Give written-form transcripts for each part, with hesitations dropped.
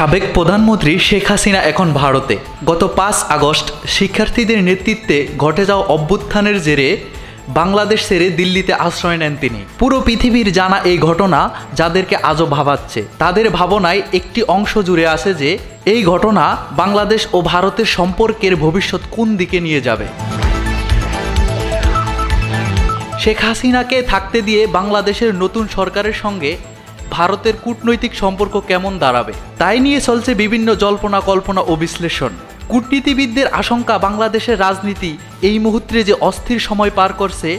সাবেক প্রধানমন্ত্রী শেখ হাসিনা এখন ভারতে। গত ৫ আগস্ট শিক্ষার্থীদের নেতৃত্বে ঘটে যাওয়া অভ্যুত্থানের জেরে বাংলাদেশ ছেড়ে দিল্লিতে আশ্রয় নেন তিনি। পুরো পৃথিবীর জানা এই ঘটনা যাদেরকে আজও ভাবাচ্ছে, তাদের ভাবনায় একটি অংশ জুড়ে আছে যে এই ঘটনা বাংলাদেশ ও ভারতের সম্পর্কের ভবিষ্যৎ কোন দিকে নিয়ে যাবে। শেখ হাসিনাকে থাকতে দিয়ে বাংলাদেশের নতুন সরকারের সঙ্গে ভারতের কূটনৈতিক সম্পর্ক কেমন দাঁড়াবে, তাই নিয়ে চলছে বিভিন্ন জল্পনা কল্পনা ও বিশ্লেষণ। কূটনীতিবিদদের আশঙ্কা, বাংলাদেশের রাজনীতি এই মুহূর্তে যে অস্থির সময় পার করছে,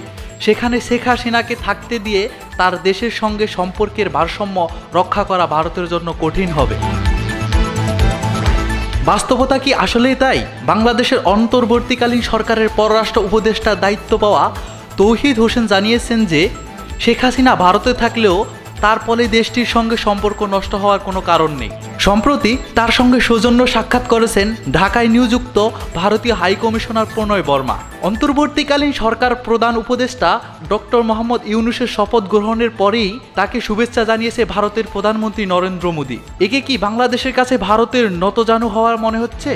সেখানে শেখ হাসিনাকে থাকতে দিয়ে তার দেশের সঙ্গে সম্পর্কের ভারসাম্য রক্ষা করা ভারতের জন্য কঠিন হবে। বাস্তবতা কি আসলেই তাই? বাংলাদেশের অন্তর্বর্তীকালীন সরকারের পররাষ্ট্র উপদেষ্টার দায়িত্ব পাওয়া তৌহিদ হোসেন জানিয়েছেন যে শেখ হাসিনা ভারতে থাকলেও তার ফলে দেশটির সঙ্গে সম্পর্ক নষ্ট হওয়ার কোনো কারণ নেই। সম্প্রতি তার সঙ্গে সৌজন্য সাক্ষাৎ করেছেন ঢাকায় নিযুক্ত ভারতীয় হাইকমিশনার প্রণয় বর্মা। অন্তর্বর্তীকালীন সরকার প্রধান উপদেষ্টা ডক্টর মোহাম্মদ ইউনূসের শপথ গ্রহণের পরেই তাকে শুভেচ্ছা জানিয়েছে ভারতের প্রধানমন্ত্রী নরেন্দ্র মোদী। একে কি বাংলাদেশের কাছে ভারতের নতজানু হওয়ার মনে হচ্ছে?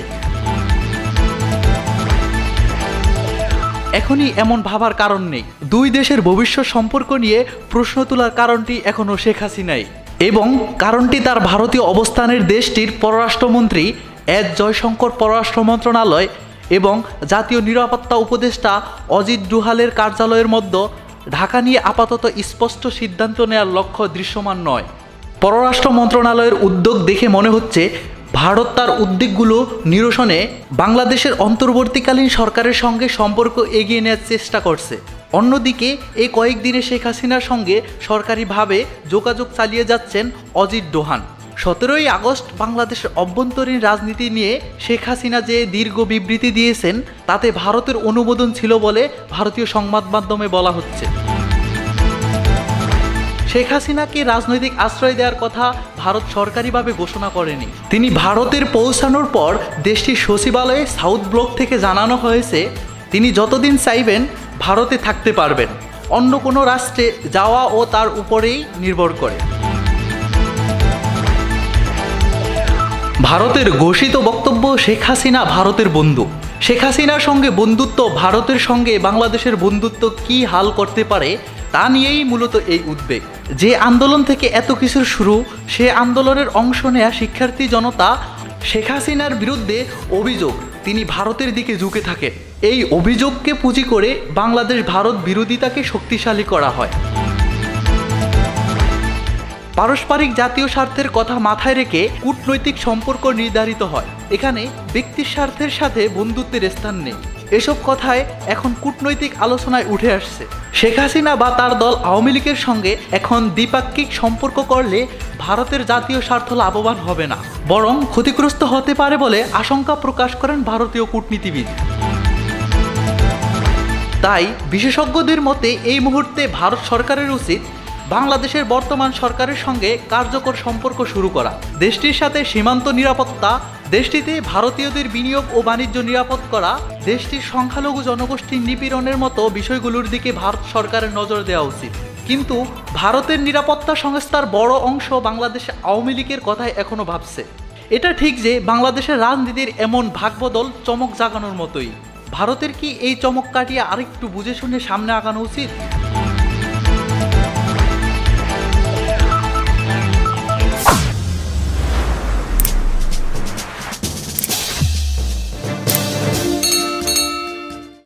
এখনই এমন ভাবার কারণ নেই। দুই দেশের ভবিষ্যৎ সম্পর্ক নিয়ে প্রশ্ন তোলার কারণটি এখনও শেখ হাসিনাই, এবং কারণটি তার ভারতীয় অবস্থানের দেশটির পররাষ্ট্রমন্ত্রী এস জয়শঙ্কর, পররাষ্ট্র মন্ত্রণালয় এবং জাতীয় নিরাপত্তা উপদেষ্টা অজিত ডোভালের কার্যালয়ের মধ্যে ঢাকা নিয়ে আপাতত স্পষ্ট সিদ্ধান্ত নেওয়ার লক্ষ্য দৃশ্যমান নয়। পররাষ্ট্র মন্ত্রণালয়ের উদ্যোগ দেখে মনে হচ্ছে ভারত তার উদ্বেগগুলো নিরসনে বাংলাদেশের অন্তর্বর্তীকালীন সরকারের সঙ্গে সম্পর্ক এগিয়ে নেওয়ার চেষ্টা করছে। অন্যদিকে এই কয়েকদিনে শেখ হাসিনার সঙ্গে সরকারিভাবে যোগাযোগ চালিয়ে যাচ্ছেন অজিত ডোভাল। ১৭ই আগস্ট বাংলাদেশের অভ্যন্তরীণ রাজনীতি নিয়ে শেখ হাসিনা যে দীর্ঘ বিবৃতি দিয়েছেন, তাতে ভারতের অনুমোদন ছিল বলে ভারতীয় সংবাদ মাধ্যমে বলা হচ্ছে। শেখ হাসিনাকে রাজনৈতিক আশ্রয় দেওয়ার কথা ভারত সরকারিভাবে ঘোষণা করেনি। তিনি ভারতের পৌঁছানোর পর দেশটির সচিবালয়ে সাউথ ব্লক থেকে জানানো হয়েছে তিনি যতদিন চাইবেন ভারতে থাকতে পারবেন, অন্য কোনো রাষ্ট্রে যাওয়া ও তার উপরেই নির্ভর করে। ভারতের ঘোষিত বক্তব্য, শেখ হাসিনা ভারতের বন্ধু। শেখ হাসিনার সঙ্গে বন্ধুত্ব ভারতের সঙ্গে বাংলাদেশের বন্ধুত্ব কি হাল করতে পারে তা নিয়েই মূলত এই উদ্বেগ। যে আন্দোলন থেকে এত কিছুর শুরু, সে আন্দোলনের অংশ নেয়া শিক্ষার্থী জনতা শেখ হাসিনার বিরুদ্ধে অভিযোগ তিনি ভারতের দিকে ঝুঁকে থাকেন। এই অভিযোগকে পুঁজি করে বাংলাদেশ ভারত বিরোধিতাকে শক্তিশালী করা হয়। পারস্পরিক জাতীয় স্বার্থের কথা মাথায় রেখে কূটনৈতিক সম্পর্ক নির্ধারিত হয়। এখানে ব্যক্তির স্বার্থের সাথে বন্ধুত্বের স্থান নেই। এসব কথায় এখন কূটনৈতিক আলোচনায় উঠে আসছে। শেখ হাসিনা বা তার দল আওয়ামী লীগের সঙ্গে এখন দ্বিপাক্ষিক সম্পর্ক করলে ভারতের জাতীয় স্বার্থ লাভবান হবে না, বরং ক্ষতিগ্রস্ত হতে পারে বলে আশঙ্কা প্রকাশ করেন ভারতীয় কূটনীতিবিদ। তাই বিশেষজ্ঞদের মতে এই মুহূর্তে ভারত সরকারের উচিত বাংলাদেশের বর্তমান সরকারের সঙ্গে কার্যকর সম্পর্ক শুরু করা, দেশটির সাথে সীমান্ত নিরাপত্তা, দেশটিতে ভারতীয়দের বিনিয়োগ ও বাণিজ্য নিরাপদ করা, দেশটির সংখ্যালঘু জনগোষ্ঠীর নিপীড়নের মতো বিষয়গুলোর দিকে ভারত সরকারের নজর দেওয়া উচিত। কিন্তু ভারতের নিরাপত্তা সংস্থার বড় অংশ বাংলাদেশে আওয়ামী লীগের কথাই এখনও ভাবছে। এটা ঠিক যে বাংলাদেশের রাজনীতির এমন ভাগবদল চমক জাগানোর মতোই। ভারতের কি এই চমক কাটিয়ে আরেকটু বুঝে শুনে সামনে আগানো উচিত?